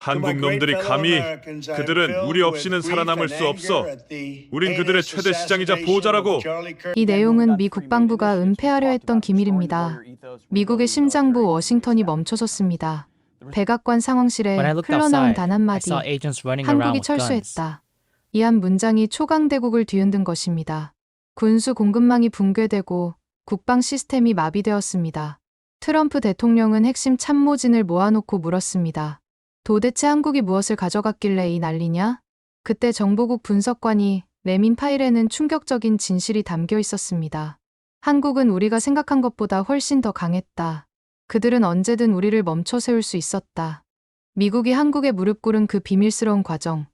한국 놈들이 감히 그들은 우리 없이는 살아남을 수 없어. 우린 그들의 최대 시장이자 보호자라고. 이 내용은 미 국방부가 은폐하려 했던 기밀입니다. 미국의 심장부 워싱턴이 멈춰섰습니다. 백악관 상황실에 When I looked 흘러나온 outside, 단 I 한마디. saw agents running around 한국이 with guns. 철수했다. 이 한 문장이 초강대국을 뒤흔든 것입니다. 군수 공급망이 붕괴되고 국방 시스템이 마비되었습니다. 트럼프 대통령은 핵심 참모진을 모아놓고 물었습니다. 도대체 한국이 무엇을 가져갔길래 이 난리냐? 그때 정보국 분석관이 내민 파일에는 충격적인 진실이 담겨 있었습니다. 한국은 우리가 생각한 것보다 훨씬 더 강했다. 그들은 언제든 우리를 멈춰 세울 수 있었다. 미국이 한국에 무릎 꿇은 그 비밀스러운 과정.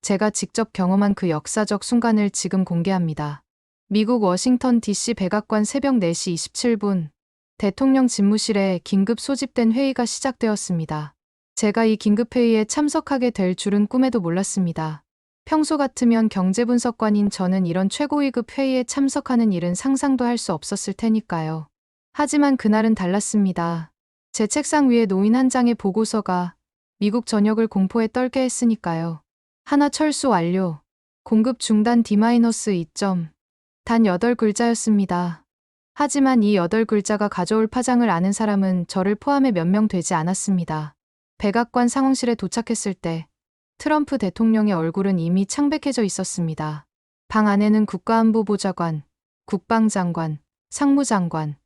제가 직접 경험한 그 역사적 순간을 지금 공개합니다. 미국 워싱턴 DC 백악관 새벽 4시 27분, 대통령 집무실에 긴급 소집된 회의가 시작되었습니다. 제가 이 긴급회의에 참석하게 될 줄은 꿈에도 몰랐습니다. 평소 같으면 경제분석관인 저는 이런 최고위급 회의에 참석하는 일은 상상도 할 수 없었을 테니까요. 하지만 그날은 달랐습니다. 제 책상 위에 놓인 한 장의 보고서가 미국 전역을 공포에 떨게 했으니까요. 하나 철수 완료. 공급 중단 D-2점. 단 8글자였습니다. 하지만 이 8글자가 가져올 파장을 아는 사람은 저를 포함해 몇 명 되지 않았습니다. 백악관 상황실에 도착했을 때 트럼프 대통령의 얼굴은 이미 창백해져 있었습니다. 방 안에는 국가안보보좌관, 국방장관, 상무장관,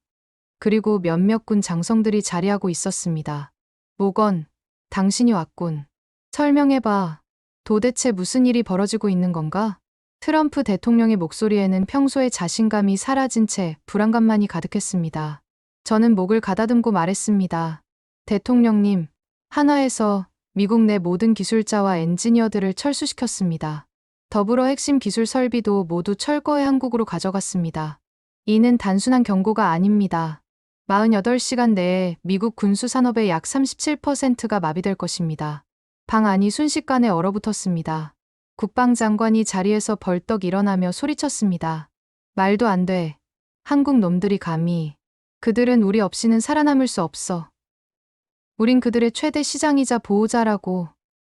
그리고 몇몇 군 장성들이 자리하고 있었습니다. 모건, 당신이 왔군. 설명해봐. 도대체 무슨 일이 벌어지고 있는 건가? 트럼프 대통령의 목소리에는 평소의 자신감이 사라진 채 불안감만이 가득했습니다. 저는 목을 가다듬고 말했습니다. 대통령님, 한화에서 미국 내 모든 기술자와 엔지니어들을 철수시켰습니다. 더불어 핵심 기술 설비도 모두 철거해 한국으로 가져갔습니다. 이는 단순한 경고가 아닙니다. 48시간 내에 미국 군수 산업의 약 37%가 마비될 것입니다. 방 안이 순식간에 얼어붙었습니다. 국방장관이 자리에서 벌떡 일어나며 소리쳤습니다. 말도 안 돼. 한국 놈들이 감히. 그들은 우리 없이는 살아남을 수 없어. 우린 그들의 최대 시장이자 보호자라고.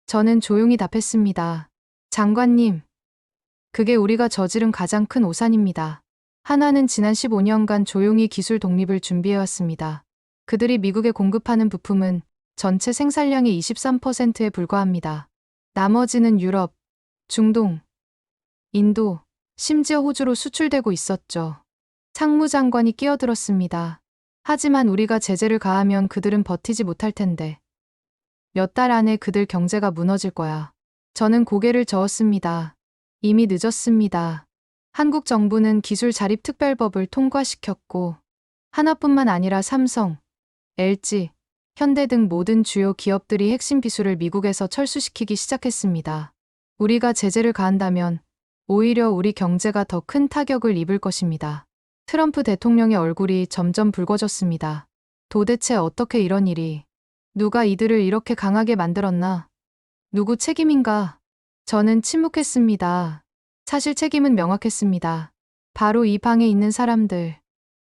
저는 조용히 답했습니다. 장관님, 그게 우리가 저지른 가장 큰 오산입니다. 한화는 지난 15년간 조용히 기술 독립을 준비해왔습니다. 그들이 미국에 공급하는 부품은 전체 생산량의 23%에 불과합니다. 나머지는 유럽, 중동, 인도, 심지어 호주로 수출되고 있었죠. 상무장관이 끼어들었습니다. 하지만 우리가 제재를 가하면 그들은 버티지 못할 텐데. 몇 달 안에 그들 경제가 무너질 거야. 저는 고개를 저었습니다. 이미 늦었습니다. 한국 정부는 기술 자립 특별법을 통과시켰고 하나뿐만 아니라 삼성, LG, 현대 등 모든 주요 기업들이 핵심 기술을 미국에서 철수시키기 시작했습니다. 우리가 제재를 가한다면 오히려 우리 경제가 더 큰 타격을 입을 것입니다. 트럼프 대통령의 얼굴이 점점 붉어졌습니다. 도대체 어떻게 이런 일이? 누가 이들을 이렇게 강하게 만들었나? 누구 책임인가? 저는 침묵했습니다. 사실 책임은 명확했습니다. 바로 이 방에 있는 사람들.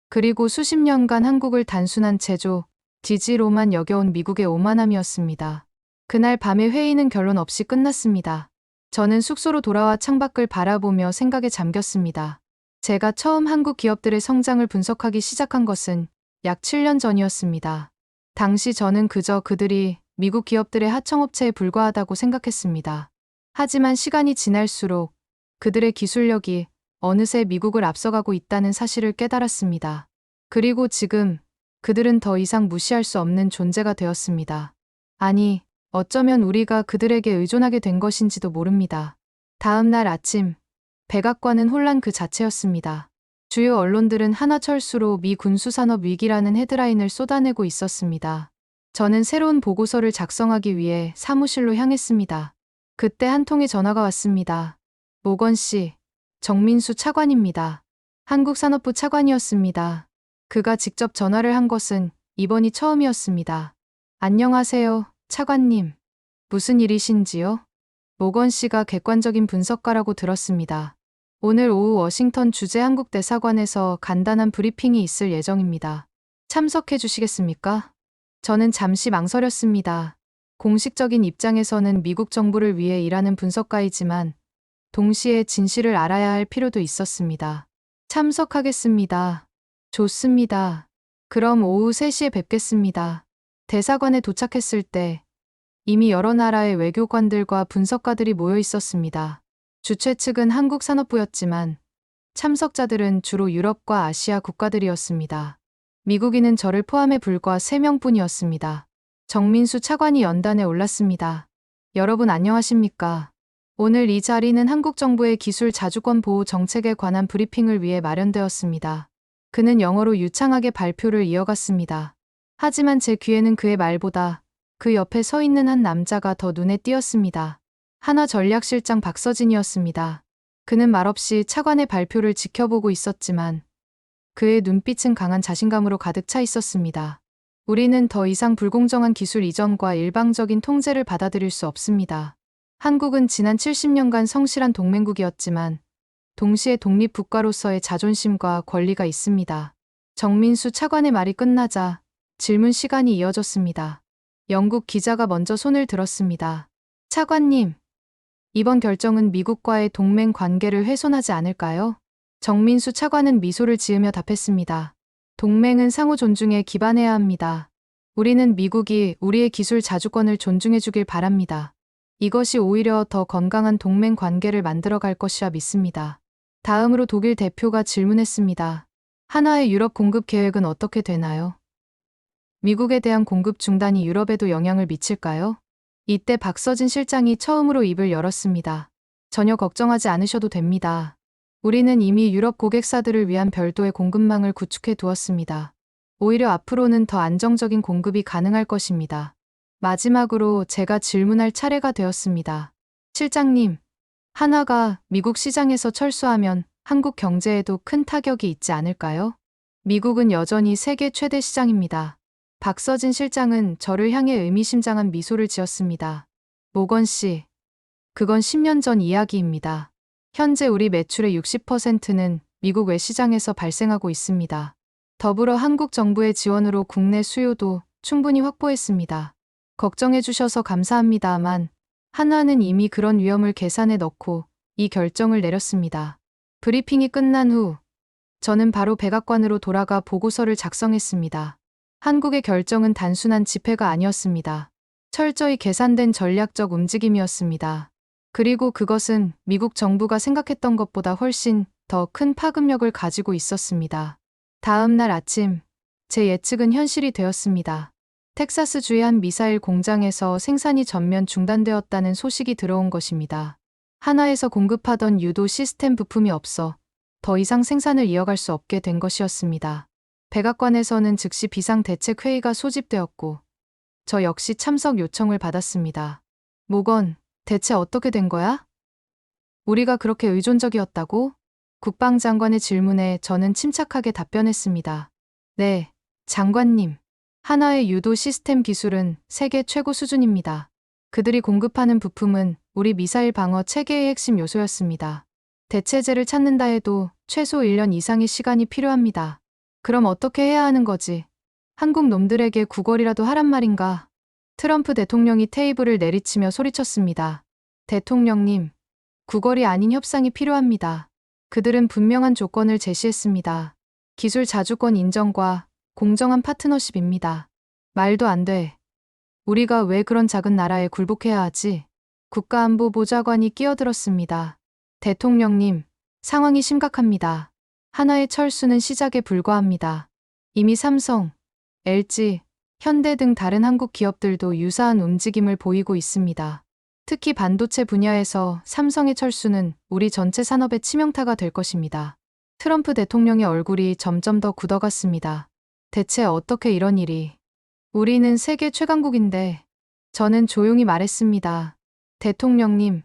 그리고 수십 년간 한국을 단순한 제조, 지지로만 여겨온 미국의 오만함이었습니다. 그날 밤의 회의는 결론 없이 끝났습니다. 저는 숙소로 돌아와 창밖을 바라보며 생각에 잠겼습니다. 제가 처음 한국 기업들의 성장을 분석하기 시작한 것은 약 7년 전이었습니다. 당시 저는 그저 그들이 미국 기업들의 하청업체에 불과하다고 생각했습니다. 하지만 시간이 지날수록 그들의 기술력이 어느새 미국을 앞서가고 있다는 사실을 깨달았습니다. 그리고 지금 그들은 더 이상 무시할 수 없는 존재가 되었습니다. 아니, 어쩌면 우리가 그들에게 의존하게 된 것인지도 모릅니다. 다음 날 아침, 백악관은 혼란 그 자체였습니다. 주요 언론들은 한화 철수로 미 군수산업 위기라는 헤드라인을 쏟아내고 있었습니다. 저는 새로운 보고서를 작성하기 위해 사무실로 향했습니다. 그때 한 통의 전화가 왔습니다. 모건 씨, 정민수 차관입니다. 한국산업부 차관이었습니다. 그가 직접 전화를 한 것은 이번이 처음이었습니다. 안녕하세요, 차관님. 무슨 일이신지요? 모건 씨가 객관적인 분석가라고 들었습니다. 오늘 오후 워싱턴 주재 한국대사관에서 간단한 브리핑이 있을 예정입니다. 참석해 주시겠습니까? 저는 잠시 망설였습니다. 공식적인 입장에서는 미국 정부를 위해 일하는 분석가이지만 동시에 진실을 알아야 할 필요도 있었습니다. 참석하겠습니다. 좋습니다. 그럼 오후 3시에 뵙겠습니다. 대사관에 도착했을 때 이미 여러 나라의 외교관들과 분석가들이 모여 있었습니다. 주최 측은 한국산업부였지만 참석자들은 주로 유럽과 아시아 국가들이었습니다. 미국인은 저를 포함해 불과 3명뿐이었습니다. 정민수 차관이 연단에 올랐습니다. 여러분 안녕하십니까? 오늘 이 자리는 한국 정부의 기술 자주권 보호 정책에 관한 브리핑을 위해 마련되었습니다. 그는 영어로 유창하게 발표를 이어갔습니다. 하지만 제 귀에는 그의 말보다 그 옆에 서 있는 한 남자가 더 눈에 띄었습니다. 한화전략실장 박서진이었습니다. 그는 말없이 차관의 발표를 지켜보고 있었지만 그의 눈빛은 강한 자신감으로 가득 차 있었습니다. 우리는 더 이상 불공정한 기술 이전과 일방적인 통제를 받아들일 수 없습니다. 한국은 지난 70년간 성실한 동맹국이었지만 동시에 독립국가로서의 자존심과 권리가 있습니다. 정민수 차관의 말이 끝나자 질문 시간이 이어졌습니다. 영국 기자가 먼저 손을 들었습니다. 차관님, 이번 결정은 미국과의 동맹 관계를 훼손하지 않을까요? 정민수 차관은 미소를 지으며 답했습니다. 동맹은 상호 존중에 기반해야 합니다. 우리는 미국이 우리의 기술 자주권을 존중해 주길 바랍니다. 이것이 오히려 더 건강한 동맹 관계를 만들어갈 것이라 믿습니다. 다음으로 독일 대표가 질문했습니다. 한화의 유럽 공급 계획은 어떻게 되나요? 미국에 대한 공급 중단이 유럽에도 영향을 미칠까요? 이때 박서진 실장이 처음으로 입을 열었습니다. 전혀 걱정하지 않으셔도 됩니다. 우리는 이미 유럽 고객사들을 위한 별도의 공급망을 구축해 두었습니다. 오히려 앞으로는 더 안정적인 공급이 가능할 것입니다. 마지막으로 제가 질문할 차례가 되었습니다. 실장님, 한화가 미국 시장에서 철수하면 한국 경제에도 큰 타격이 있지 않을까요? 미국은 여전히 세계 최대 시장입니다. 박서진 실장은 저를 향해 의미심장한 미소를 지었습니다. 모건 씨, 그건 10년 전 이야기입니다. 현재 우리 매출의 60%는 미국 외 시장에서 발생하고 있습니다. 더불어 한국 정부의 지원으로 국내 수요도 충분히 확보했습니다. 걱정해 주셔서 감사합니다만 한화는 이미 그런 위험을 계산에 넣고 이 결정을 내렸습니다. 브리핑이 끝난 후 저는 바로 백악관으로 돌아가 보고서를 작성했습니다. 한국의 결정은 단순한 집회가 아니었습니다. 철저히 계산된 전략적 움직임이었습니다. 그리고 그것은 미국 정부가 생각했던 것보다 훨씬 더 큰 파급력을 가지고 있었습니다. 다음 날 아침, 제 예측은 현실이 되었습니다. 텍사스주의 한 미사일 공장에서 생산이 전면 중단되었다는 소식이 들어온 것입니다. 한화에서 공급하던 유도 시스템 부품이 없어 더 이상 생산을 이어갈 수 없게 된 것이었습니다. 백악관에서는 즉시 비상대책회의가 소집되었고 저 역시 참석 요청을 받았습니다. 모건, 대체 어떻게 된 거야? 우리가 그렇게 의존적이었다고? 국방장관의 질문에 저는 침착하게 답변했습니다. 네, 장관님. 한화의 유도 시스템 기술은 세계 최고 수준입니다. 그들이 공급하는 부품은 우리 미사일 방어 체계의 핵심 요소였습니다. 대체제를 찾는다 해도 최소 1년 이상의 시간이 필요합니다. 그럼 어떻게 해야 하는 거지? 한국 놈들에게 구걸이라도 하란 말인가? 트럼프 대통령이 테이블을 내리치며 소리쳤습니다. 대통령님, 구걸이 아닌 협상이 필요합니다. 그들은 분명한 조건을 제시했습니다. 기술 자주권 인정과 공정한 파트너십입니다. 말도 안 돼. 우리가 왜 그런 작은 나라에 굴복해야 하지? 국가안보보좌관이 끼어들었습니다. 대통령님, 상황이 심각합니다. 한화의 철수는 시작에 불과합니다. 이미 삼성, LG, 현대 등 다른 한국 기업들도 유사한 움직임을 보이고 있습니다. 특히 반도체 분야에서 삼성의 철수는 우리 전체 산업의 치명타가 될 것입니다. 트럼프 대통령의 얼굴이 점점 더 굳어갔습니다. 대체 어떻게 이런 일이? 우리는 세계 최강국인데. 저는 조용히 말했습니다. 대통령님,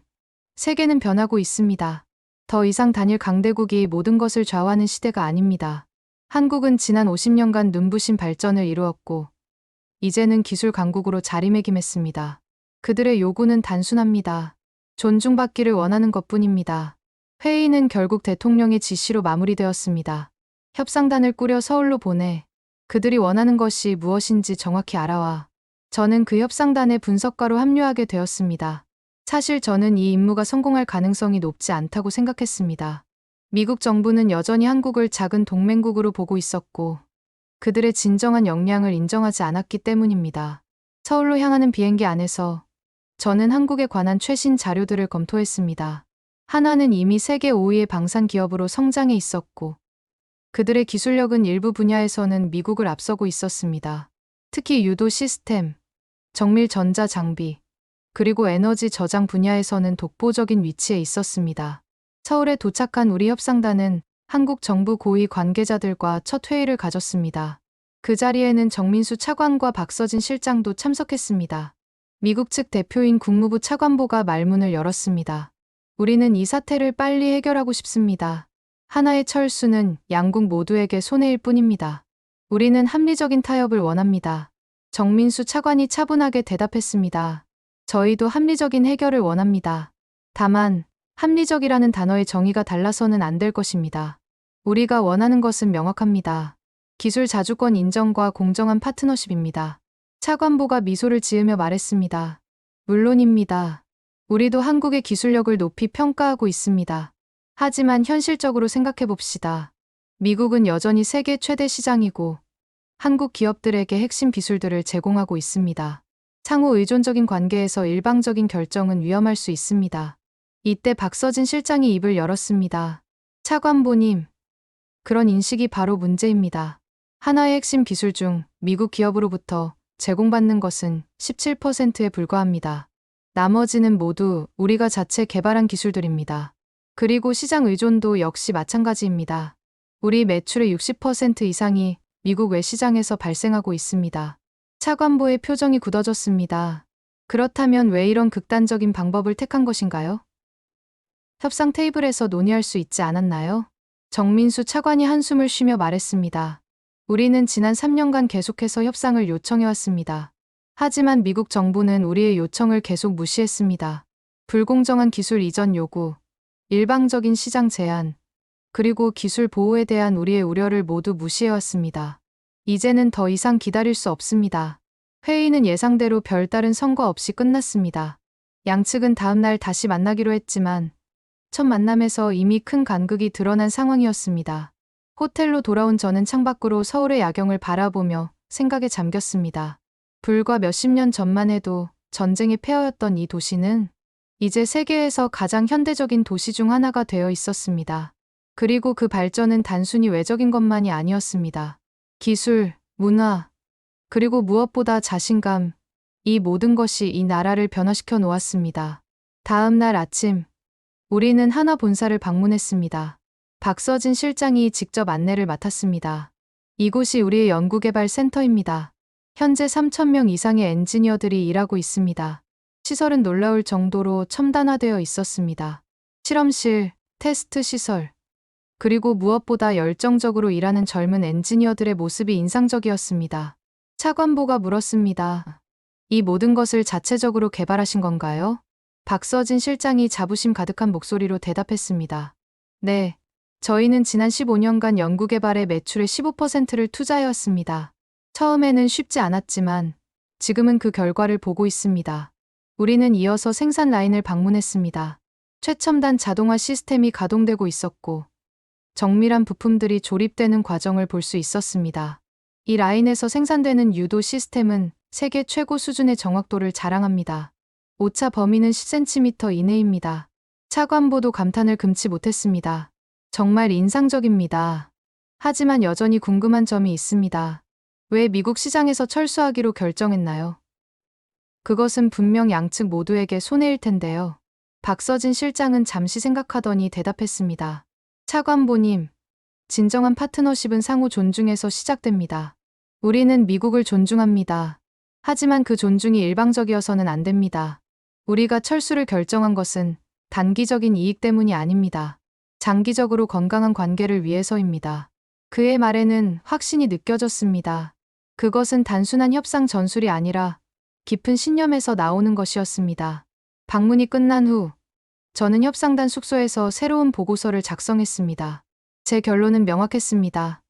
세계는 변하고 있습니다. 더 이상 단일 강대국이 모든 것을 좌우하는 시대가 아닙니다. 한국은 지난 50년간 눈부신 발전을 이루었고 이제는 기술 강국으로 자리매김했습니다. 그들의 요구는 단순합니다. 존중받기를 원하는 것뿐입니다. 회의는 결국 대통령의 지시로 마무리되었습니다. 협상단을 꾸려 서울로 보내 그들이 원하는 것이 무엇인지 정확히 알아와 저는 그 협상단의 분석가로 합류하게 되었습니다. 사실 저는 이 임무가 성공할 가능성이 높지 않다고 생각했습니다. 미국 정부는 여전히 한국을 작은 동맹국으로 보고 있었고 그들의 진정한 역량을 인정하지 않았기 때문입니다. 서울로 향하는 비행기 안에서 저는 한국에 관한 최신 자료들을 검토했습니다. 하나는 이미 세계 5위의 방산 기업으로 성장해 있었고 그들의 기술력은 일부 분야에서는 미국을 앞서고 있었습니다. 특히 유도 시스템, 정밀 전자 장비, 그리고 에너지 저장 분야에서는 독보적인 위치에 있었습니다. 서울에 도착한 우리 협상단은 한국 정부 고위 관계자들과 첫 회의를 가졌습니다. 그 자리에는 정민수 차관과 박서진 실장도 참석했습니다. 미국 측 대표인 국무부 차관보가 말문을 열었습니다. 우리는 이 사태를 빨리 해결하고 싶습니다. 하나의 철수는 양국 모두에게 손해일 뿐입니다. 우리는 합리적인 타협을 원합니다. 정민수 차관이 차분하게 대답했습니다. 저희도 합리적인 해결을 원합니다. 다만 합리적이라는 단어의 정의가 달라서는 안 될 것입니다. 우리가 원하는 것은 명확합니다. 기술 자주권 인정과 공정한 파트너십입니다. 차관보가 미소를 지으며 말했습니다. 물론입니다. 우리도 한국의 기술력을 높이 평가하고 있습니다. 하지만 현실적으로 생각해 봅시다. 미국은 여전히 세계 최대 시장이고 한국 기업들에게 핵심 기술들을 제공하고 있습니다. 상호 의존적인 관계에서 일방적인 결정은 위험할 수 있습니다. 이때 박서진 실장이 입을 열었습니다. 차관보님, 그런 인식이 바로 문제입니다. 하나의 핵심 기술 중 미국 기업으로부터 제공받는 것은 17%에 불과합니다. 나머지는 모두 우리가 자체 개발한 기술들입니다. 그리고 시장 의존도 역시 마찬가지입니다. 우리 매출의 60% 이상이 미국 외 시장에서 발생하고 있습니다. 차관보의 표정이 굳어졌습니다. 그렇다면 왜 이런 극단적인 방법을 택한 것인가요? 협상 테이블에서 논의할 수 있지 않았나요? 정민수 차관이 한숨을 쉬며 말했습니다. 우리는 지난 3년간 계속해서 협상을 요청해왔습니다. 하지만 미국 정부는 우리의 요청을 계속 무시했습니다. 불공정한 기술 이전 요구, 일방적인 시장 제한, 그리고 기술 보호에 대한 우리의 우려를 모두 무시해왔습니다. 이제는 더 이상 기다릴 수 없습니다. 회의는 예상대로 별다른 성과 없이 끝났습니다. 양측은 다음 날 다시 만나기로 했지만 첫 만남에서 이미 큰 간극이 드러난 상황이었습니다. 호텔로 돌아온 저는 창밖으로 서울의 야경을 바라보며 생각에 잠겼습니다. 불과 몇십 년 전만 해도 전쟁의 폐허였던 이 도시는 이제 세계에서 가장 현대적인 도시 중 하나가 되어 있었습니다. 그리고 그 발전은 단순히 외적인 것만이 아니었습니다. 기술, 문화, 그리고 무엇보다 자신감, 이 모든 것이 이 나라를 변화시켜 놓았습니다. 다음 날 아침, 우리는 하나 본사를 방문했습니다. 박서진 실장이 직접 안내를 맡았습니다. 이곳이 우리의 연구개발 센터입니다. 현재 3,000명 이상의 엔지니어들이 일하고 있습니다. 시설은 놀라울 정도로 첨단화되어 있었습니다. 실험실, 테스트 시설, 그리고 무엇보다 열정적으로 일하는 젊은 엔지니어들의 모습이 인상적이었습니다. 차관보가 물었습니다. 이 모든 것을 자체적으로 개발하신 건가요? 박서진 실장이 자부심 가득한 목소리로 대답했습니다. 네, 저희는 지난 15년간 연구개발에 매출의 15%를 투자해왔습니다. 처음에는 쉽지 않았지만 지금은 그 결과를 보고 있습니다. 우리는 이어서 생산 라인을 방문했습니다. 최첨단 자동화 시스템이 가동되고 있었고 정밀한 부품들이 조립되는 과정을 볼 수 있었습니다. 이 라인에서 생산되는 유도 시스템은 세계 최고 수준의 정확도를 자랑합니다. 오차 범위는 10cm 이내입니다. 차관보도 감탄을 금치 못했습니다. 정말 인상적입니다. 하지만 여전히 궁금한 점이 있습니다. 왜 미국 시장에서 철수하기로 결정했나요? 그것은 분명 양측 모두에게 손해일 텐데요. 박서진 실장은 잠시 생각하더니 대답했습니다. 차관보님, 진정한 파트너십은 상호 존중에서 시작됩니다. 우리는 미국을 존중합니다. 하지만 그 존중이 일방적이어서는 안 됩니다. 우리가 철수를 결정한 것은 단기적인 이익 때문이 아닙니다. 장기적으로 건강한 관계를 위해서입니다. 그의 말에는 확신이 느껴졌습니다. 그것은 단순한 협상 전술이 아니라 깊은 신념에서 나오는 것이었습니다. 방문이 끝난 후 저는 협상단 숙소에서 새로운 보고서를 작성했습니다. 제 결론은 명확했습니다.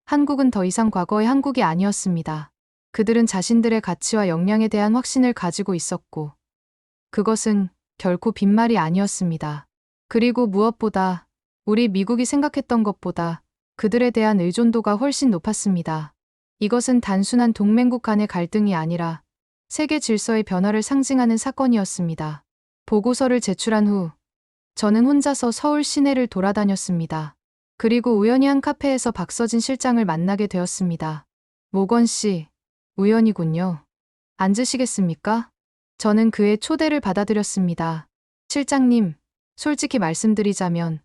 한국은 더 이상 과거의 한국이 아니었습니다. 그들은 자신들의 가치와 역량에 대한 확신을 가지고 있었고, 그것은 결코 빈말이 아니었습니다. 그리고 무엇보다 우리 미국이 생각했던 것보다 그들에 대한 의존도가 훨씬 높았습니다. 이것은 단순한 동맹국 간의 갈등이 아니라 세계 질서의 변화를 상징하는 사건이었습니다. 보고서를 제출한 후 저는 혼자서 서울 시내를 돌아다녔습니다. 그리고 우연히 한 카페에서 박서진 실장을 만나게 되었습니다. 모건 씨, 우연이군요. 앉으시겠습니까? 저는 그의 초대를 받아들였습니다. 실장님, 솔직히 말씀드리자면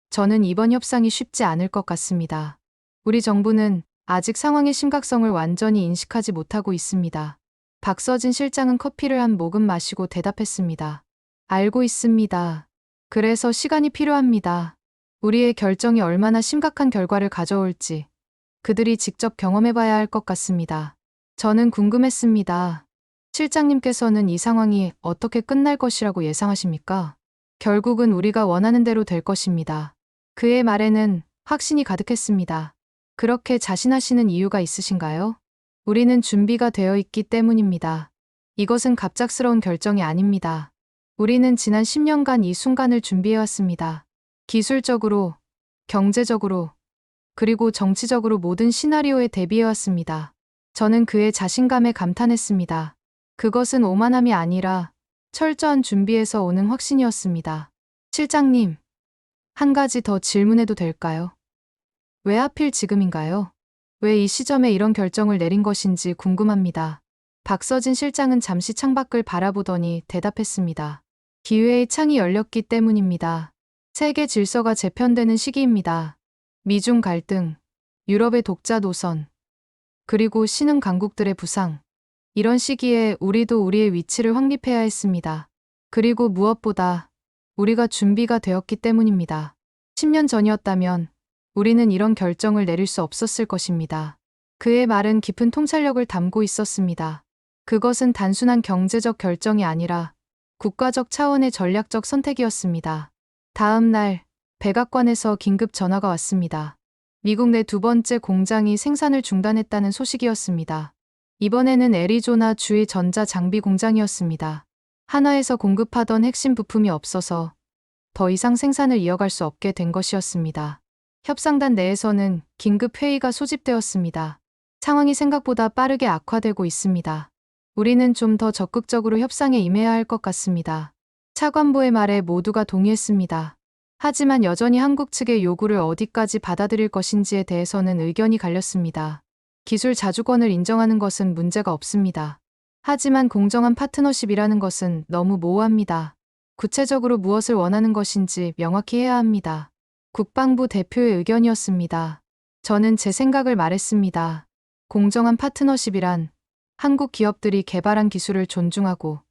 저는 이번 협상이 쉽지 않을 것 같습니다. 우리 정부는 아직 상황의 심각성을 완전히 인식하지 못하고 있습니다. 박서진 실장은 커피를 한 모금 마시고 대답했습니다. 알고 있습니다. 그래서 시간이 필요합니다. 우리의 결정이 얼마나 심각한 결과를 가져올지 그들이 직접 경험해봐야 할 것 같습니다. 저는 궁금했습니다. 실장님께서는 이 상황이 어떻게 끝날 것이라고 예상하십니까? 결국은 우리가 원하는 대로 될 것입니다. 그의 말에는 확신이 가득했습니다. 그렇게 자신하시는 이유가 있으신가요? 우리는 준비가 되어 있기 때문입니다. 이것은 갑작스러운 결정이 아닙니다. 우리는 지난 10년간 이 순간을 준비해왔습니다. 기술적으로, 경제적으로, 그리고 정치적으로 모든 시나리오에 대비해왔습니다. 저는 그의 자신감에 감탄했습니다. 그것은 오만함이 아니라 철저한 준비에서 오는 확신이었습니다. 실장님, 한 가지 더 질문해도 될까요? 왜 하필 지금인가요? 왜 이 시점에 이런 결정을 내린 것인지 궁금합니다. 박서진 실장은 잠시 창밖을 바라보더니 대답했습니다. 기회의 창이 열렸기 때문입니다. 세계 질서가 재편되는 시기입니다. 미중 갈등, 유럽의 독자 노선, 그리고 신흥 강국들의 부상. 이런 시기에 우리도 우리의 위치를 확립해야 했습니다. 그리고 무엇보다 우리가 준비가 되었기 때문입니다. 10년 전이었다면 우리는 이런 결정을 내릴 수 없었을 것입니다. 그의 말은 깊은 통찰력을 담고 있었습니다. 그것은 단순한 경제적 결정이 아니라 국가적 차원의 전략적 선택이었습니다. 다음 날 백악관에서 긴급 전화가 왔습니다. 미국 내 두 번째 공장이 생산을 중단했다는 소식이었습니다. 이번에는 애리조나 주의 전자 장비 공장이었습니다. 한화에서 공급하던 핵심 부품이 없어서 더 이상 생산을 이어갈 수 없게 된 것이었습니다. 협상단 내에서는 긴급 회의가 소집되었습니다. 상황이 생각보다 빠르게 악화되고 있습니다. 우리는 좀 더 적극적으로 협상에 임해야 할 것 같습니다. 차관보의 말에 모두가 동의했습니다. 하지만 여전히 한국 측의 요구를 어디까지 받아들일 것인지에 대해서는 의견이 갈렸습니다. 기술 자주권을 인정하는 것은 문제가 없습니다. 하지만 공정한 파트너십이라는 것은 너무 모호합니다. 구체적으로 무엇을 원하는 것인지 명확히 해야 합니다. 국방부 대표의 의견이었습니다. 저는 제 생각을 말했습니다. 공정한 파트너십이란 한국 기업들이 개발한 기술을 존중하고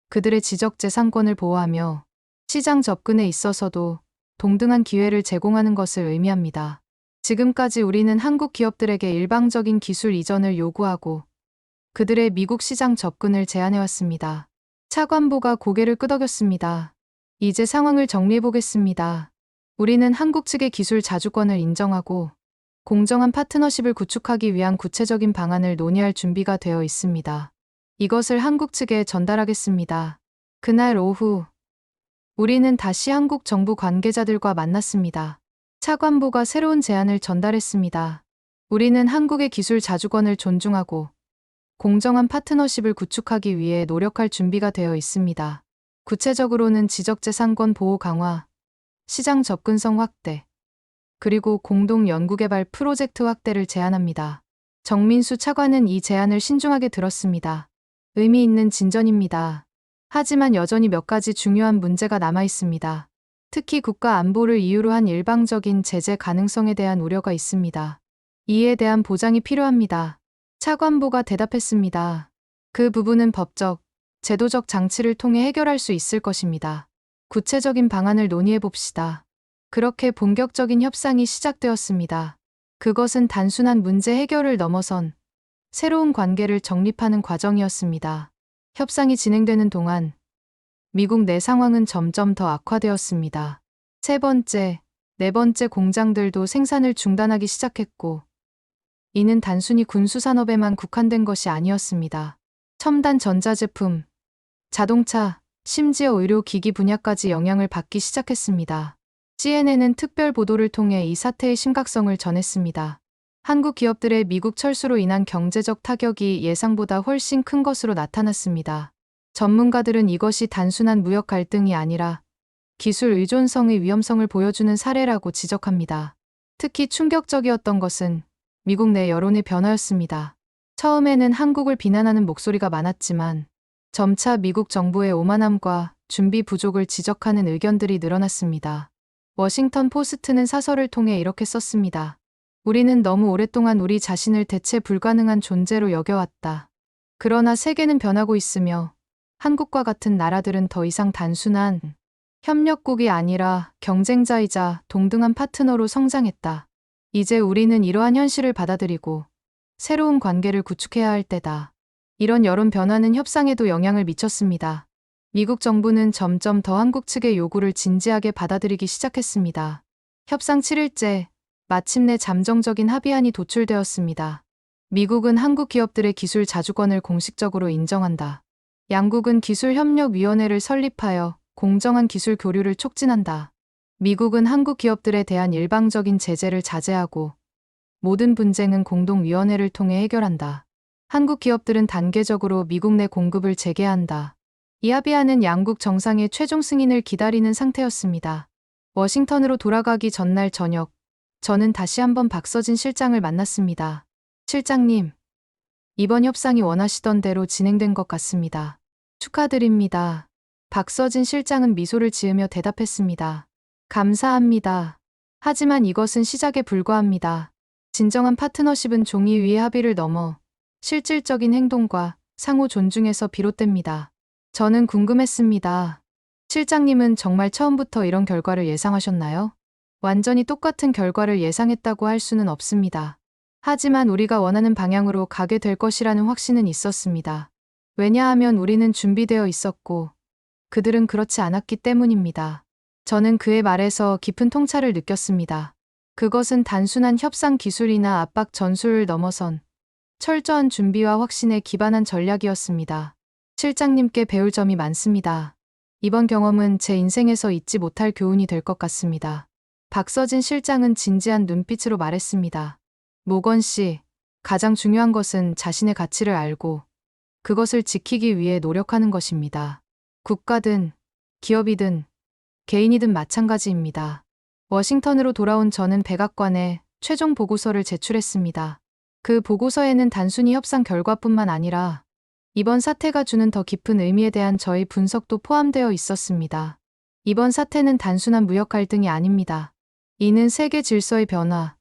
그들의 지적재산권을 보호하며 시장 접근에 있어서도 동등한 기회를 제공하는 것을 의미합니다. 지금까지 우리는 한국 기업들에게 일방적인 기술 이전을 요구하고 그들의 미국 시장 접근을 제한해왔습니다. 차관보가 고개를 끄덕였습니다. 이제 상황을 정리해보겠습니다. 우리는 한국 측의 기술 자주권을 인정하고 공정한 파트너십을 구축하기 위한 구체적인 방안을 논의할 준비가 되어 있습니다. 이것을 한국 측에 전달하겠습니다. 그날 오후 우리는 다시 한국 정부 관계자들과 만났습니다. 차관보가 새로운 제안을 전달했습니다. 우리는 한국의 기술 자주권을 존중하고 공정한 파트너십을 구축하기 위해 노력할 준비가 되어 있습니다. 구체적으로는 지적재산권 보호 강화, 시장 접근성 확대, 그리고 공동 연구개발 프로젝트 확대를 제안합니다. 정민수 차관은 이 제안을 신중하게 들었습니다. 의미 있는 진전입니다. 하지만 여전히 몇 가지 중요한 문제가 남아 있습니다. 특히 국가 안보를 이유로 한 일방적인 제재 가능성에 대한 우려가 있습니다. 이에 대한 보장이 필요합니다. 차관보가 대답했습니다. 그 부분은 법적, 제도적 장치를 통해 해결할 수 있을 것입니다. 구체적인 방안을 논의해 봅시다. 그렇게 본격적인 협상이 시작되었습니다. 그것은 단순한 문제 해결을 넘어선 새로운 관계를 정립하는 과정이었습니다. 협상이 진행되는 동안 미국 내 상황은 점점 더 악화되었습니다. 세 번째, 네 번째 공장들도 생산을 중단하기 시작했고 이는 단순히 군수산업에만 국한된 것이 아니었습니다. 첨단 전자제품, 자동차, 심지어 의료기기 분야까지 영향을 받기 시작했습니다. CNN은 특별 보도를 통해 이 사태의 심각성을 전했습니다. 한국 기업들의 미국 철수로 인한 경제적 타격이 예상보다 훨씬 큰 것으로 나타났습니다. 전문가들은 이것이 단순한 무역 갈등이 아니라 기술 의존성의 위험성을 보여주는 사례라고 지적합니다. 특히 충격적이었던 것은 미국 내 여론의 변화였습니다. 처음에는 한국을 비난하는 목소리가 많았지만 점차 미국 정부의 오만함과 준비 부족을 지적하는 의견들이 늘어났습니다. 워싱턴 포스트는 사설을 통해 이렇게 썼습니다. 우리는 너무 오랫동안 우리 자신을 대체 불가능한 존재로 여겨왔다. 그러나 세계는 변하고 있으며 한국과 같은 나라들은 더 이상 단순한 협력국이 아니라 경쟁자이자 동등한 파트너로 성장했다. 이제 우리는 이러한 현실을 받아들이고 새로운 관계를 구축해야 할 때다. 이런 여론 변화는 협상에도 영향을 미쳤습니다. 미국 정부는 점점 더 한국 측의 요구를 진지하게 받아들이기 시작했습니다. 협상 7일째, 마침내 잠정적인 합의안이 도출되었습니다. 미국은 한국 기업들의 기술 자주권을 공식적으로 인정한다. 양국은 기술협력위원회를 설립하여 공정한 기술 교류를 촉진한다. 미국은 한국 기업들에 대한 일방적인 제재를 자제하고 모든 분쟁은 공동위원회를 통해 해결한다. 한국 기업들은 단계적으로 미국 내 공급을 재개한다. 이 합의안은 양국 정상의 최종 승인을 기다리는 상태였습니다. 워싱턴으로 돌아가기 전날 저녁, 저는 다시 한번 박서진 실장을 만났습니다. 실장님, 이번 협상이 원하시던 대로 진행된 것 같습니다. 축하드립니다. 박서진 실장은 미소를 지으며 대답했습니다. 감사합니다. 하지만 이것은 시작에 불과합니다. 진정한 파트너십은 종이 위의 합의를 넘어 실질적인 행동과 상호 존중에서 비롯됩니다. 저는 궁금했습니다. 실장님은 정말 처음부터 이런 결과를 예상하셨나요? 완전히 똑같은 결과를 예상했다고 할 수는 없습니다. 하지만 우리가 원하는 방향으로 가게 될 것이라는 확신은 있었습니다. 왜냐하면 우리는 준비되어 있었고 그들은 그렇지 않았기 때문입니다. 저는 그의 말에서 깊은 통찰을 느꼈습니다. 그것은 단순한 협상 기술이나 압박 전술을 넘어선 철저한 준비와 확신에 기반한 전략이었습니다. 실장님께 배울 점이 많습니다. 이번 경험은 제 인생에서 잊지 못할 교훈이 될 것 같습니다. 박서진 실장은 진지한 눈빛으로 말했습니다. 모건 씨, 가장 중요한 것은 자신의 가치를 알고 그것을 지키기 위해 노력하는 것입니다. 국가든 기업이든 개인이든 마찬가지입니다. 워싱턴으로 돌아온 저는 백악관에 최종 보고서를 제출했습니다. 그 보고서에는 단순히 협상 결과뿐만 아니라 이번 사태가 주는 더 깊은 의미에 대한 저의 분석도 포함되어 있었습니다. 이번 사태는 단순한 무역 갈등이 아닙니다. 이는 세계 질서의 변화,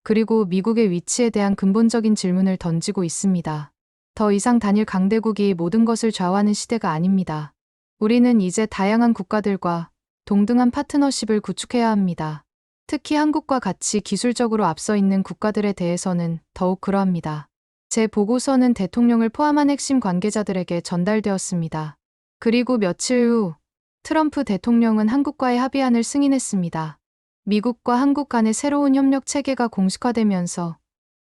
그리고 미국의 위치에 대한 근본적인 질문을 던지고 있습니다. 더 이상 단일 강대국이 모든 것을 좌우하는 시대가 아닙니다. 우리는 이제 다양한 국가들과 동등한 파트너십을 구축해야 합니다. 특히 한국과 같이 기술적으로 앞서 있는 국가들에 대해서는 더욱 그러합니다. 제 보고서는 대통령을 포함한 핵심 관계자들에게 전달되었습니다. 그리고 며칠 후 트럼프 대통령은 한국과의 합의안을 승인했습니다. 미국과 한국 간의 새로운 협력 체계가 공식화되면서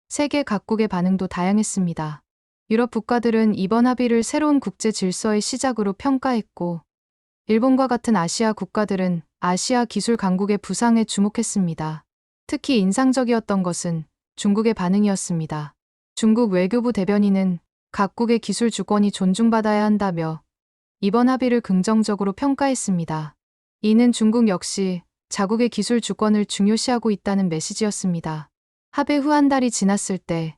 세계 각국의 반응도 다양했습니다. 유럽 국가들은 이번 합의를 새로운 국제 질서의 시작으로 평가했고, 일본과 같은 아시아 국가들은 아시아 기술 강국의 부상에 주목했습니다. 특히 인상적이었던 것은 중국의 반응이었습니다. 중국 외교부 대변인은 각국의 기술 주권이 존중받아야 한다며 이번 합의를 긍정적으로 평가했습니다. 이는 중국 역시 자국의 기술 주권을 중요시하고 있다는 메시지였습니다. 합의 후 한 달이 지났을 때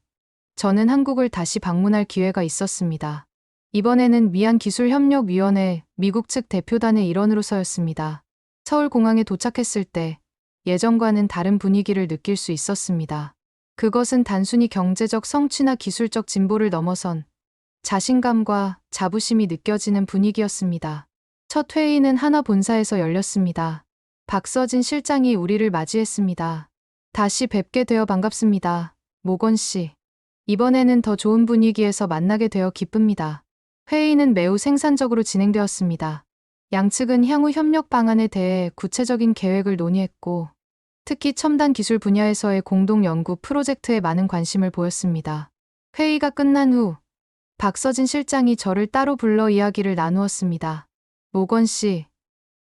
저는 한국을 다시 방문할 기회가 있었습니다. 이번에는 미한기술협력위원회 미국 측 대표단의 일원으로서였습니다. 서울공항에 도착했을 때 예전과는 다른 분위기를 느낄 수 있었습니다. 그것은 단순히 경제적 성취나 기술적 진보를 넘어선 자신감과 자부심이 느껴지는 분위기였습니다. 첫 회의는 하나 본사에서 열렸습니다. 박서진 실장이 우리를 맞이했습니다. 다시 뵙게 되어 반갑습니다. 모건 씨. 이번에는 더 좋은 분위기에서 만나게 되어 기쁩니다. 회의는 매우 생산적으로 진행되었습니다. 양측은 향후 협력 방안에 대해 구체적인 계획을 논의했고, 특히 첨단 기술 분야에서의 공동 연구 프로젝트에 많은 관심을 보였습니다. 회의가 끝난 후 박서진 실장이 저를 따로 불러 이야기를 나누었습니다. 모건 씨,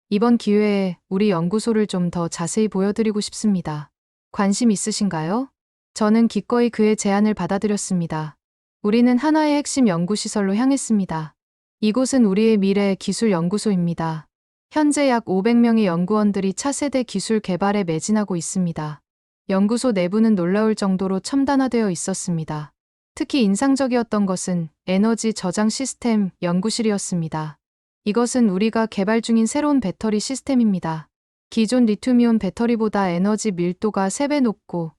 이번 기회에 우리 연구소를 좀 더 자세히 보여드리고 싶습니다. 관심 있으신가요? 저는 기꺼이 그의 제안을 받아들였습니다. 우리는 한화의 핵심 연구시설로 향했습니다. 이곳은 우리의 미래 기술 연구소입니다. 현재 약 500명의 연구원들이 차세대 기술 개발에 매진하고 있습니다. 연구소 내부는 놀라울 정도로 첨단화되어 있었습니다. 특히 인상적이었던 것은 에너지 저장 시스템 연구실이었습니다. 이것은 우리가 개발 중인 새로운 배터리 시스템입니다. 기존 리튬이온 배터리보다 에너지 밀도가 3배 높고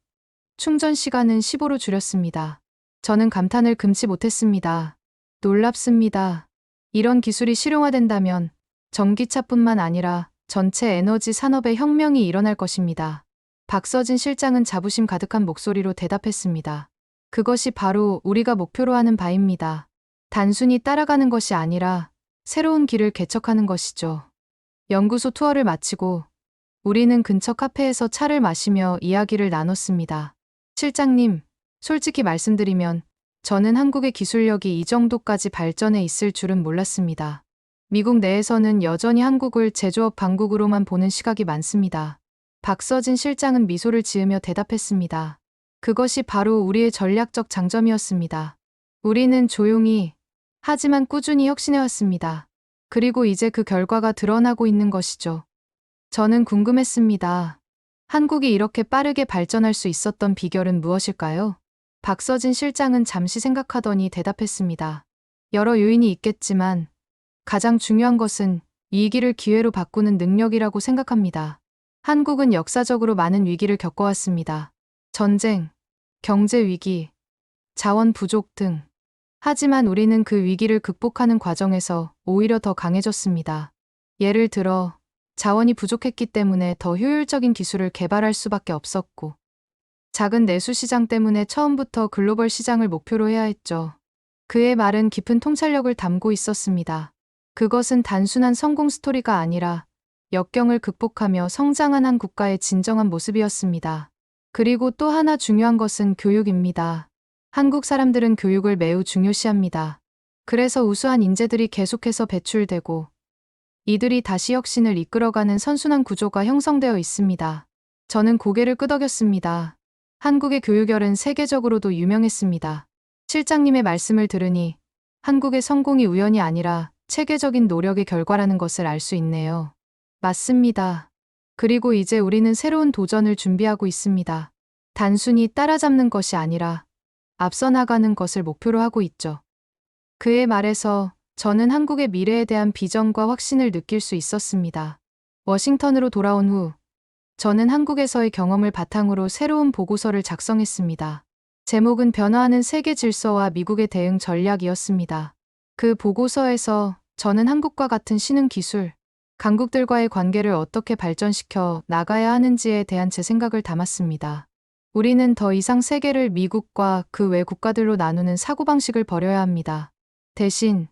충전 시간은 15로 줄였습니다. 저는 감탄을 금치 못했습니다. 놀랍습니다. 이런 기술이 실용화된다면 전기차뿐만 아니라 전체 에너지 산업에 혁명이 일어날 것입니다. 박서진 실장은 자부심 가득한 목소리로 대답했습니다. 그것이 바로 우리가 목표로 하는 바입니다. 단순히 따라가는 것이 아니라 새로운 길을 개척하는 것이죠. 연구소 투어를 마치고 우리는 근처 카페에서 차를 마시며 이야기를 나눴습니다. 실장님, 솔직히 말씀드리면 저는 한국의 기술력이 이 정도까지 발전해 있을 줄은 몰랐습니다. 미국 내에서는 여전히 한국을 제조업 강국으로만 보는 시각이 많습니다. 박서진 실장은 미소를 지으며 대답했습니다. 그것이 바로 우리의 전략적 장점이었습니다. 우리는 조용히 하지만 꾸준히 혁신해왔습니다. 그리고 이제 그 결과가 드러나고 있는 것이죠. 저는 궁금했습니다. 한국이 이렇게 빠르게 발전할 수 있었던 비결은 무엇일까요? 박서진 실장은 잠시 생각하더니 대답했습니다. 여러 요인이 있겠지만 가장 중요한 것은 위기를 기회로 바꾸는 능력이라고 생각합니다. 한국은 역사적으로 많은 위기를 겪어왔습니다. 전쟁, 경제 위기, 자원 부족 등. 하지만 우리는 그 위기를 극복하는 과정에서 오히려 더 강해졌습니다. 예를 들어 자원이 부족했기 때문에 더 효율적인 기술을 개발할 수밖에 없었고, 작은 내수 시장 때문에 처음부터 글로벌 시장을 목표로 해야 했죠. 그의 말은 깊은 통찰력을 담고 있었습니다. 그것은 단순한 성공 스토리가 아니라 역경을 극복하며 성장한 한 국가의 진정한 모습이었습니다. 그리고 또 하나 중요한 것은 교육입니다. 한국 사람들은 교육을 매우 중요시합니다. 그래서 우수한 인재들이 계속해서 배출되고 이들이 다시 혁신을 이끌어가는 선순환 구조가 형성되어 있습니다. 저는 고개를 끄덕였습니다. 한국의 교육열은 세계적으로도 유명했습니다. 실장님의 말씀을 들으니 한국의 성공이 우연이 아니라 체계적인 노력의 결과라는 것을 알 수 있네요. 맞습니다. 그리고 이제 우리는 새로운 도전을 준비하고 있습니다. 단순히 따라잡는 것이 아니라 앞서 나가는 것을 목표로 하고 있죠. 그의 말에서 저는 한국의 미래에 대한 비전과 확신을 느낄 수 있었습니다. 워싱턴으로 돌아온 후 저는 한국에서의 경험을 바탕으로 새로운 보고서를 작성했습니다. 제목은 변화하는 세계 질서와 미국의 대응 전략이었습니다. 그 보고서에서 저는 한국과 같은 신흥 기술, 강국들과의 관계를 어떻게 발전시켜 나가야 하는지에 대한 제 생각을 담았습니다. 우리는 더 이상 세계를 미국과 그 외 국가들로 나누는 사고방식을 버려야 합니다. 대신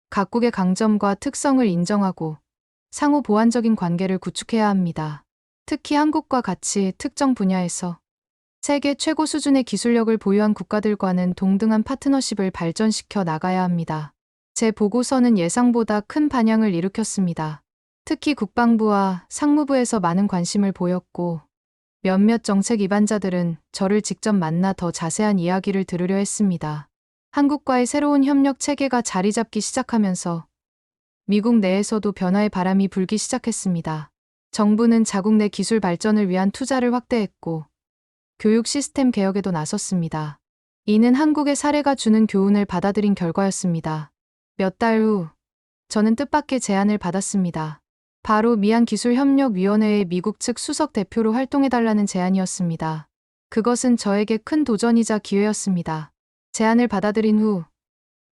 각국의 강점과 특성을 인정하고 상호 보완적인 관계를 구축해야 합니다. 특히 한국과 같이 특정 분야에서 세계 최고 수준의 기술력을 보유한 국가들과는 동등한 파트너십을 발전시켜 나가야 합니다. 제 보고서는 예상보다 큰 반향을 일으켰습니다. 특히 국방부와 상무부에서 많은 관심을 보였고 몇몇 정책 입안자들은 저를 직접 만나 더 자세한 이야기를 들으려 했습니다. 한국과의 새로운 협력 체계가 자리 잡기 시작하면서 미국 내에서도 변화의 바람이 불기 시작했습니다. 정부는 자국 내 기술 발전을 위한 투자를 확대했고 교육 시스템 개혁에도 나섰습니다. 이는 한국의 사례가 주는 교훈을 받아들인 결과였습니다. 몇 달 후 저는 뜻밖의 제안을 받았습니다. 바로 미한기술협력위원회의 미국 측 수석 대표로 활동해달라는 제안이었습니다. 그것은 저에게 큰 도전이자 기회였습니다. 제안을 받아들인 후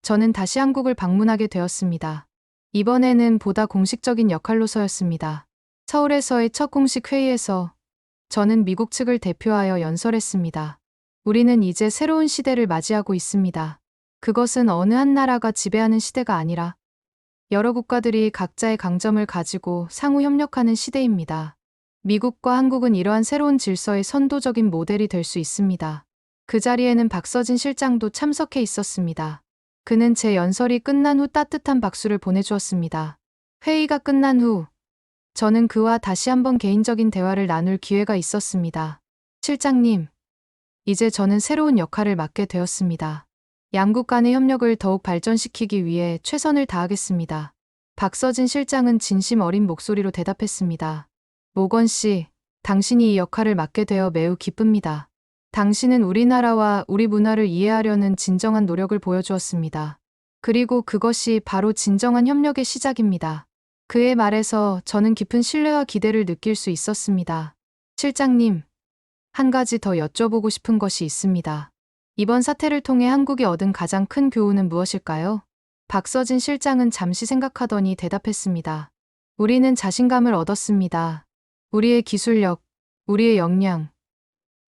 저는 다시 한국을 방문하게 되었습니다. 이번에는 보다 공식적인 역할로서였습니다. 서울에서의 첫 공식 회의에서 저는 미국 측을 대표하여 연설했습니다. 우리는 이제 새로운 시대를 맞이하고 있습니다. 그것은 어느 한 나라가 지배하는 시대가 아니라 여러 국가들이 각자의 강점을 가지고 상호 협력하는 시대입니다. 미국과 한국은 이러한 새로운 질서의 선도적인 모델이 될 수 있습니다. 그 자리에는 박서진 실장도 참석해 있었습니다. 그는 제 연설이 끝난 후 따뜻한 박수를 보내주었습니다. 회의가 끝난 후 저는 그와 다시 한번 개인적인 대화를 나눌 기회가 있었습니다. 실장님, 이제 저는 새로운 역할을 맡게 되었습니다. 양국 간의 협력을 더욱 발전시키기 위해 최선을 다하겠습니다. 박서진 실장은 진심 어린 목소리로 대답했습니다. 모건 씨, 당신이 이 역할을 맡게 되어 매우 기쁩니다. 당신은 우리나라와 우리 문화를 이해하려는 진정한 노력을 보여주었습니다. 그리고 그것이 바로 진정한 협력의 시작입니다. 그의 말에서 저는 깊은 신뢰와 기대를 느낄 수 있었습니다. 실장님, 한 가지 더 여쭤보고 싶은 것이 있습니다. 이번 사태를 통해 한국이 얻은 가장 큰 교훈은 무엇일까요? 박서진 실장은 잠시 생각하더니 대답했습니다. 우리는 자신감을 얻었습니다. 우리의 기술력, 우리의 역량,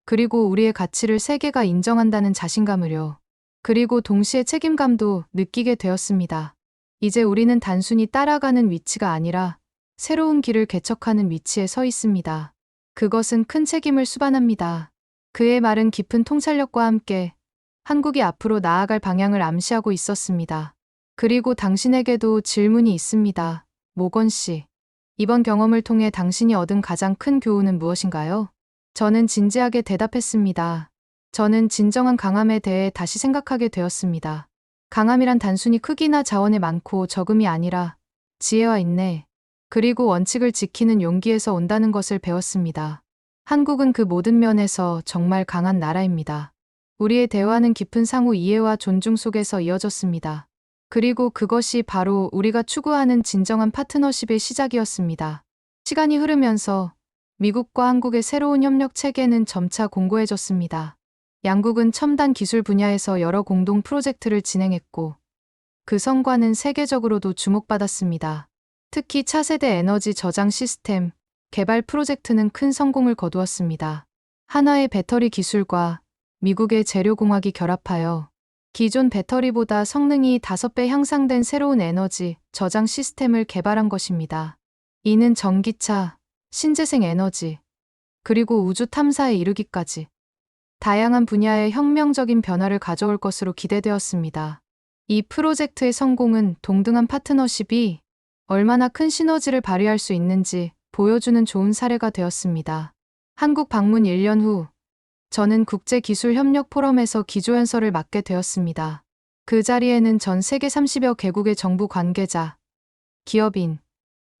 그리고 우리의 가치를 세계가 인정한다는 자신감을요. 그리고 동시에 책임감도 느끼게 되었습니다. 이제 우리는 단순히 따라가는 위치가 아니라 새로운 길을 개척하는 위치에 서 있습니다. 그것은 큰 책임을 수반합니다. 그의 말은 깊은 통찰력과 함께 한국이 앞으로 나아갈 방향을 암시하고 있었습니다. 그리고 당신에게도 질문이 있습니다. 모건 씨, 이번 경험을 통해 당신이 얻은 가장 큰 교훈은 무엇인가요? 저는 진지하게 대답했습니다. 저는 진정한 강함에 대해 다시 생각하게 되었습니다. 강함이란 단순히 크기나 자원의 많고 적음이 아니라 지혜와 인내, 그리고 원칙을 지키는 용기에서 온다는 것을 배웠습니다. 한국은 그 모든 면에서 정말 강한 나라입니다. 우리의 대화는 깊은 상호 이해와 존중 속에서 이어졌습니다. 그리고 그것이 바로 우리가 추구하는 진정한 파트너십의 시작이었습니다. 시간이 흐르면서 미국과 한국의 새로운 협력 체계는 점차 공고해졌습니다. 양국은 첨단 기술 분야에서 여러 공동 프로젝트를 진행했고, 그 성과는 세계적으로도 주목받았습니다. 특히 차세대 에너지 저장 시스템 개발 프로젝트는 큰 성공을 거두었습니다. 한화의 배터리 기술과 미국의 재료공학이 결합하여 기존 배터리보다 성능이 5배 향상된 새로운 에너지 저장 시스템을 개발한 것입니다. 이는 전기차, 신재생 에너지, 그리고 우주 탐사에 이르기까지 다양한 분야에 혁명적인 변화를 가져올 것으로 기대되었습니다. 이 프로젝트의 성공은 동등한 파트너십이 얼마나 큰 시너지를 발휘할 수 있는지 보여주는 좋은 사례가 되었습니다. 한국 방문 1년 후, 저는 국제기술협력 포럼에서 기조연설을 맡게 되었습니다. 그 자리에는 전 세계 30여 개국의 정부 관계자, 기업인,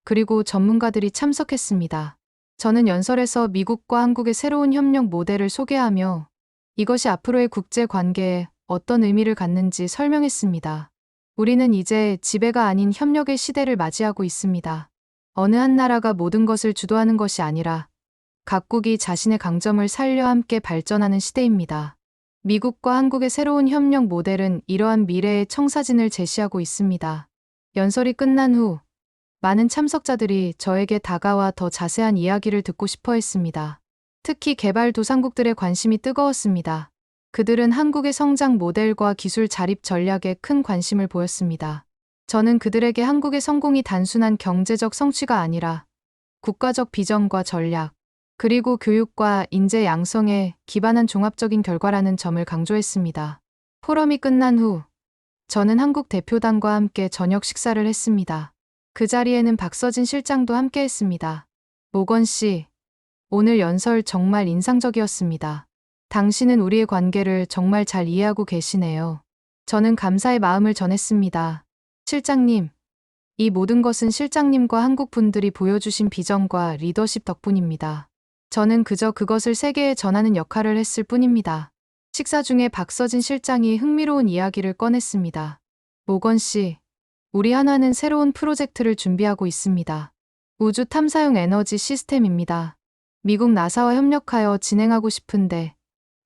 그리고 전문가들이 참석했습니다. 저는 연설에서 미국과 한국의 새로운 협력 모델을 소개하며 이것이 앞으로의 국제 관계에 어떤 의미를 갖는지 설명했습니다. 우리는 이제 지배가 아닌 협력의 시대를 맞이하고 있습니다. 어느 한 나라가 모든 것을 주도하는 것이 아니라 각국이 자신의 강점을 살려 함께 발전하는 시대입니다. 미국과 한국의 새로운 협력 모델은 이러한 미래의 청사진을 제시하고 있습니다. 연설이 끝난 후 많은 참석자들이 저에게 다가와 더 자세한 이야기를 듣고 싶어 했습니다. 특히 개발도상국들의 관심이 뜨거웠습니다. 그들은 한국의 성장 모델과 기술 자립 전략에 큰 관심을 보였습니다. 저는 그들에게 한국의 성공이 단순한 경제적 성취가 아니라 국가적 비전과 전략, 그리고 교육과 인재 양성에 기반한 종합적인 결과라는 점을 강조했습니다. 포럼이 끝난 후 저는 한국 대표단과 함께 저녁 식사를 했습니다. 그 자리에는 박서진 실장도 함께했습니다. 모건 씨, 오늘 연설 정말 인상적이었습니다. 당신은 우리의 관계를 정말 잘 이해하고 계시네요. 저는 감사의 마음을 전했습니다. 실장님, 이 모든 것은 실장님과 한국 분들이 보여주신 비전과 리더십 덕분입니다. 저는 그저 그것을 세계에 전하는 역할을 했을 뿐입니다. 식사 중에 박서진 실장이 흥미로운 이야기를 꺼냈습니다. 모건 씨, 우리 한화는 새로운 프로젝트를 준비하고 있습니다. 우주 탐사용 에너지 시스템입니다. 미국 나사와 협력하여 진행하고 싶은데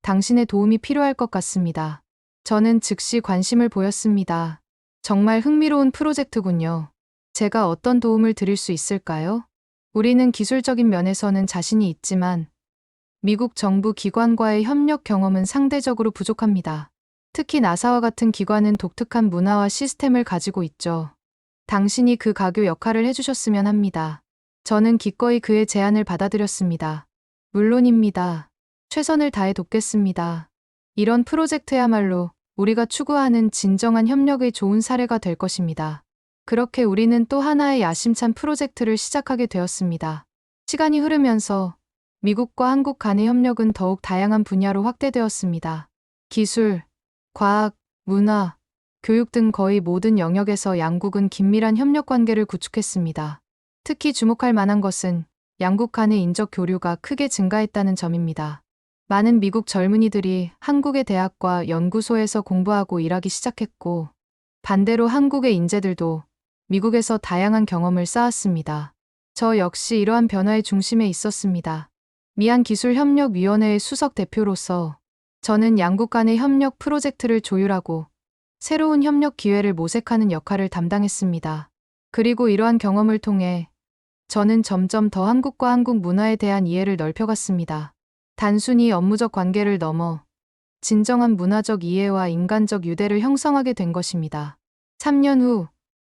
당신의 도움이 필요할 것 같습니다. 저는 즉시 관심을 보였습니다. 정말 흥미로운 프로젝트군요. 제가 어떤 도움을 드릴 수 있을까요? 우리는 기술적인 면에서는 자신이 있지만 미국 정부 기관과의 협력 경험은 상대적으로 부족합니다. 특히 나사와 같은 기관은 독특한 문화와 시스템을 가지고 있죠. 당신이 그 가교 역할을 해주셨으면 합니다. 저는 기꺼이 그의 제안을 받아들였습니다. 물론입니다. 최선을 다해 돕겠습니다. 이런 프로젝트야말로 우리가 추구하는 진정한 협력의 좋은 사례가 될 것입니다. 그렇게 우리는 또 하나의 야심찬 프로젝트를 시작하게 되었습니다. 시간이 흐르면서 미국과 한국 간의 협력은 더욱 다양한 분야로 확대되었습니다. 기술, 과학, 문화, 교육 등 거의 모든 영역에서 양국은 긴밀한 협력 관계를 구축했습니다. 특히 주목할 만한 것은 양국 간의 인적 교류가 크게 증가했다는 점입니다. 많은 미국 젊은이들이 한국의 대학과 연구소에서 공부하고 일하기 시작했고, 반대로 한국의 인재들도 미국에서 다양한 경험을 쌓았습니다. 저 역시 이러한 변화의 중심에 있었습니다. 미한기술협력위원회의 수석 대표로서 저는 양국 간의 협력 프로젝트를 조율하고 새로운 협력 기회를 모색하는 역할을 담당했습니다. 그리고 이러한 경험을 통해 저는 점점 더 한국과 한국 문화에 대한 이해를 넓혀갔습니다. 단순히 업무적 관계를 넘어 진정한 문화적 이해와 인간적 유대를 형성하게 된 것입니다. 3년 후,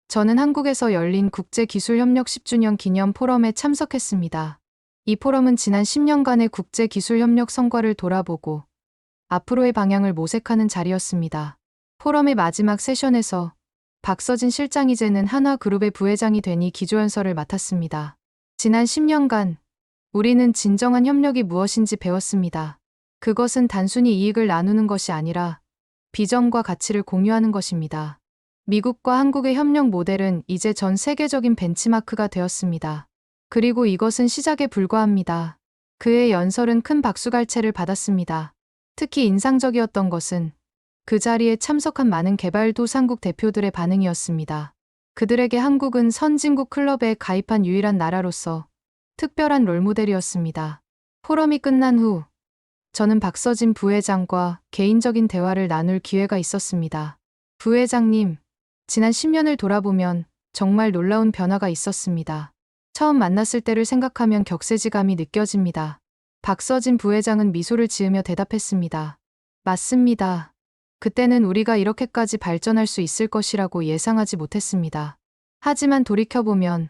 저는 한국에서 열린 국제기술협력 10주년 기념 포럼에 참석했습니다. 이 포럼은 지난 10년간의 국제기술협력 성과를 돌아보고 앞으로의 방향을 모색하는 자리였습니다. 포럼의 마지막 세션에서 박서진 실장이제는 한화그룹의 부회장이 되니 기조연설을 맡았습니다. 지난 10년간 우리는 진정한 협력이 무엇인지 배웠습니다. 그것은 단순히 이익을 나누는 것이 아니라 비전과 가치를 공유하는 것입니다. 미국과 한국의 협력 모델은 이제 전 세계적인 벤치마크가 되었습니다. 그리고 이것은 시작에 불과합니다. 그의 연설은 큰 박수갈채를 받았습니다. 특히 인상적이었던 것은 그 자리에 참석한 많은 개발도상국 대표들의 반응이었습니다. 그들에게 한국은 선진국 클럽에 가입한 유일한 나라로서 특별한 롤모델이었습니다. 포럼이 끝난 후 저는 박서진 부회장과 개인적인 대화를 나눌 기회가 있었습니다. 부회장님, 지난 10년을 돌아보면 정말 놀라운 변화가 있었습니다. 처음 만났을 때를 생각하면 격세지감이 느껴집니다. 박서진 부회장은 미소를 지으며 대답했습니다. 맞습니다. 그때는 우리가 이렇게까지 발전할 수 있을 것이라고 예상하지 못했습니다. 하지만 돌이켜보면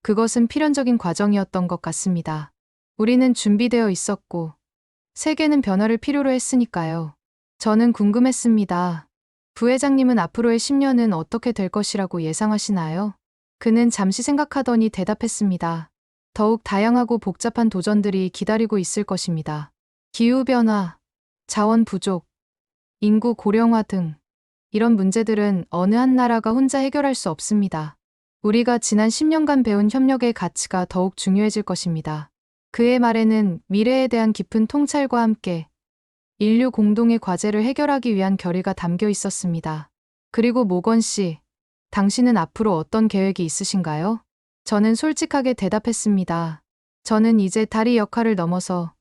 그것은 필연적인 과정이었던 것 같습니다. 우리는 준비되어 있었고 세계는 변화를 필요로 했으니까요. 저는 궁금했습니다. 부회장님은 앞으로의 10년은 어떻게 될 것이라고 예상하시나요? 그는 잠시 생각하더니 대답했습니다. 더욱 다양하고 복잡한 도전들이 기다리고 있을 것입니다. 기후변화, 자원 부족, 인구 고령화 등 이런 문제들은 어느 한 나라가 혼자 해결할 수 없습니다. 우리가 지난 10년간 배운 협력의 가치가 더욱 중요해질 것입니다. 그의 말에는 미래에 대한 깊은 통찰과 함께 인류 공동의 과제를 해결하기 위한 결의가 담겨 있었습니다. 그리고 모건 씨, 당신은 앞으로 어떤 계획이 있으신가요? 저는 솔직하게 대답했습니다. 저는 이제 다리 역할을 넘어서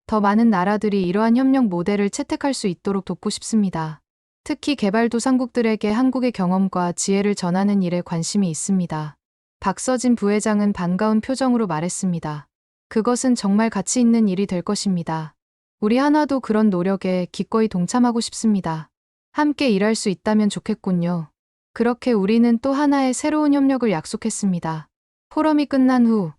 더 많은 나라들이 이러한 협력 모델을 채택할 수 있도록 돕고 싶습니다. 특히 개발도상국들에게 한국의 경험과 지혜를 전하는 일에 관심이 있습니다. 박서진 부회장은 반가운 표정으로 말했습니다. 그것은 정말 가치 있는 일이 될 것입니다. 우리 한화도 그런 노력에 기꺼이 동참하고 싶습니다. 함께 일할 수 있다면 좋겠군요. 그렇게 우리는 또 하나의 새로운 협력을 약속했습니다. 포럼이 끝난 후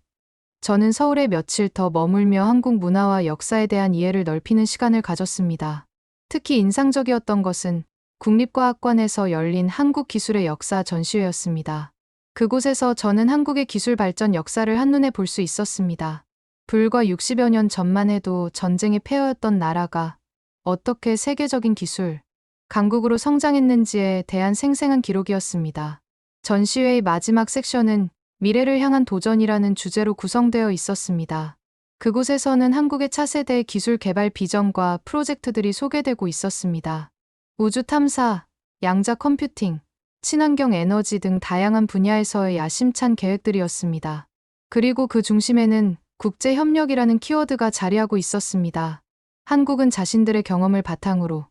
저는 서울에 며칠 더 머물며 한국 문화와 역사에 대한 이해를 넓히는 시간을 가졌습니다. 특히 인상적이었던 것은 국립과학관에서 열린 한국 기술의 역사 전시회였습니다. 그곳에서 저는 한국의 기술 발전 역사를 한눈에 볼 수 있었습니다. 불과 60여 년 전만 해도 전쟁의 폐허였던 나라가 어떻게 세계적인 기술, 강국으로 성장했는지에 대한 생생한 기록이었습니다. 전시회의 마지막 섹션은 미래를 향한 도전이라는 주제로 구성되어 있었습니다. 그곳에서는 한국의 차세대 기술 개발 비전과 프로젝트들이 소개되고 있었습니다. 우주 탐사, 양자 컴퓨팅, 친환경 에너지 등 다양한 분야에서의 야심찬 계획들이었습니다. 그리고 그 중심에는 국제 협력이라는 키워드가 자리하고 있었습니다. 한국은 자신들의 경험을 바탕으로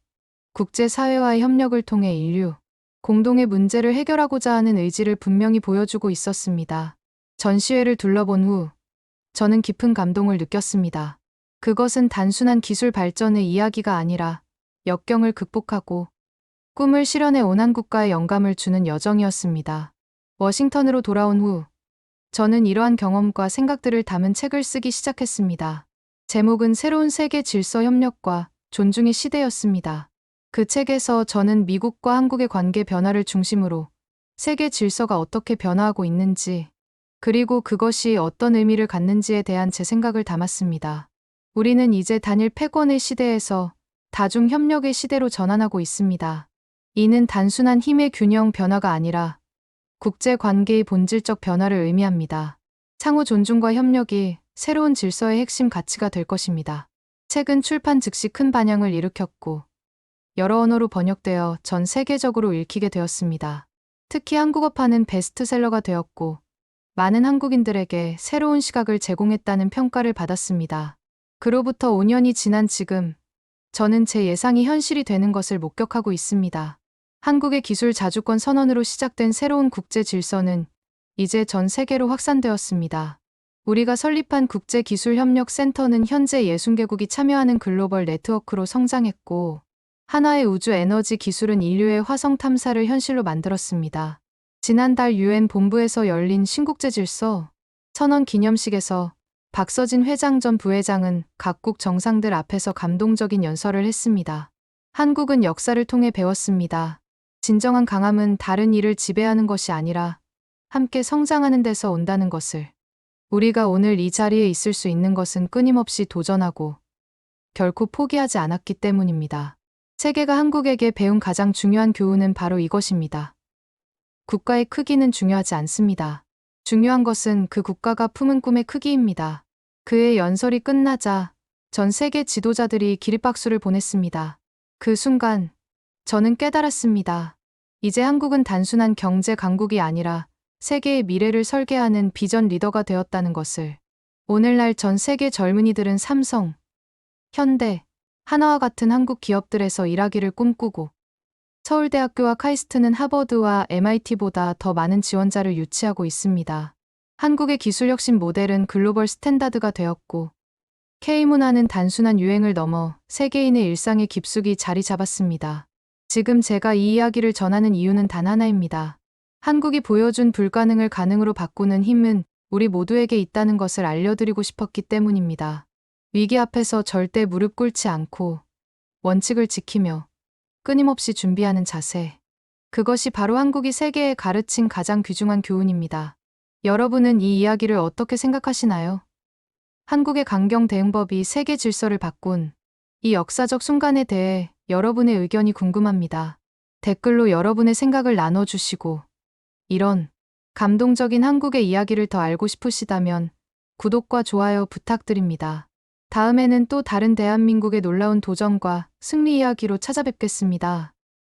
국제사회와의 협력을 통해 인류 공동의 문제를 해결하고자 하는 의지를 분명히 보여주고 있었습니다. 전시회를 둘러본 후 저는 깊은 감동을 느꼈습니다. 그것은 단순한 기술 발전의 이야기가 아니라 역경을 극복하고 꿈을 실현해 온 한국과의 영감을 주는 여정이었습니다. 워싱턴으로 돌아온 후 저는 이러한 경험과 생각들을 담은 책을 쓰기 시작했습니다. 제목은 새로운 세계 질서 협력과 존중의 시대였습니다. 그 책에서 저는 미국과 한국의 관계 변화를 중심으로 세계 질서가 어떻게 변화하고 있는지, 그리고 그것이 어떤 의미를 갖는지에 대한 제 생각을 담았습니다. 우리는 이제 단일 패권의 시대에서 다중 협력의 시대로 전환하고 있습니다. 이는 단순한 힘의 균형 변화가 아니라 국제 관계의 본질적 변화를 의미합니다. 상호 존중과 협력이 새로운 질서의 핵심 가치가 될 것입니다. 책은 출판 즉시 큰 반향을 일으켰고 여러 언어로 번역되어 전 세계적으로 읽히게 되었습니다. 특히 한국어판은 베스트셀러가 되었고 많은 한국인들에게 새로운 시각을 제공했다는 평가를 받았습니다. 그로부터 5년이 지난 지금 저는 제 예상이 현실이 되는 것을 목격하고 있습니다. 한국의 기술 자주권 선언으로 시작된 새로운 국제 질서는 이제 전 세계로 확산되었습니다. 우리가 설립한 국제기술협력센터는 현재 60개국이 참여하는 글로벌 네트워크로 성장했고 하나의 우주 에너지 기술은 인류의 화성 탐사를 현실로 만들었습니다. 지난달 UN 본부에서 열린 신국제 질서 선언 기념식에서 박서진 회장 전 부회장은 각국 정상들 앞에서 감동적인 연설을 했습니다. 한국은 역사를 통해 배웠습니다. 진정한 강함은 다른 일을 지배하는 것이 아니라 함께 성장하는 데서 온다는 것을. 우리가 오늘 이 자리에 있을 수 있는 것은 끊임없이 도전하고 결코 포기하지 않았기 때문입니다. 세계가 한국에게 배운 가장 중요한 교훈은 바로 이것입니다. 국가의 크기는 중요하지 않습니다. 중요한 것은 그 국가가 품은 꿈의 크기입니다. 그의 연설이 끝나자 전 세계 지도자들이 기립박수를 보냈습니다. 그 순간 저는 깨달았습니다. 이제 한국은 단순한 경제 강국이 아니라 세계의 미래를 설계하는 비전 리더가 되었다는 것을. 오늘날 전 세계 젊은이들은 삼성, 현대, 하나와 같은 한국 기업들에서 일하기를 꿈꾸고 서울대학교와 카이스트는 하버드와 MIT보다 더 많은 지원자를 유치하고 있습니다. 한국의 기술혁신 모델은 글로벌 스탠다드가 되었고 K문화는 단순한 유행을 넘어 세계인의 일상에 깊숙이 자리 잡았습니다. 지금 제가 이 이야기를 전하는 이유는 단 하나입니다. 한국이 보여준 불가능을 가능으로 바꾸는 힘은 우리 모두에게 있다는 것을 알려드리고 싶었기 때문입니다. 위기 앞에서 절대 무릎 꿇지 않고 원칙을 지키며 끊임없이 준비하는 자세. 그것이 바로 한국이 세계에 가르친 가장 귀중한 교훈입니다. 여러분은 이 이야기를 어떻게 생각하시나요? 한국의 강경 대응법이 세계 질서를 바꾼 이 역사적 순간에 대해 여러분의 의견이 궁금합니다. 댓글로 여러분의 생각을 나눠주시고 이런 감동적인 한국의 이야기를 더 알고 싶으시다면 구독과 좋아요 부탁드립니다. 다음에는 또 다른 대한민국의 놀라운 도전과 승리 이야기로 찾아뵙겠습니다.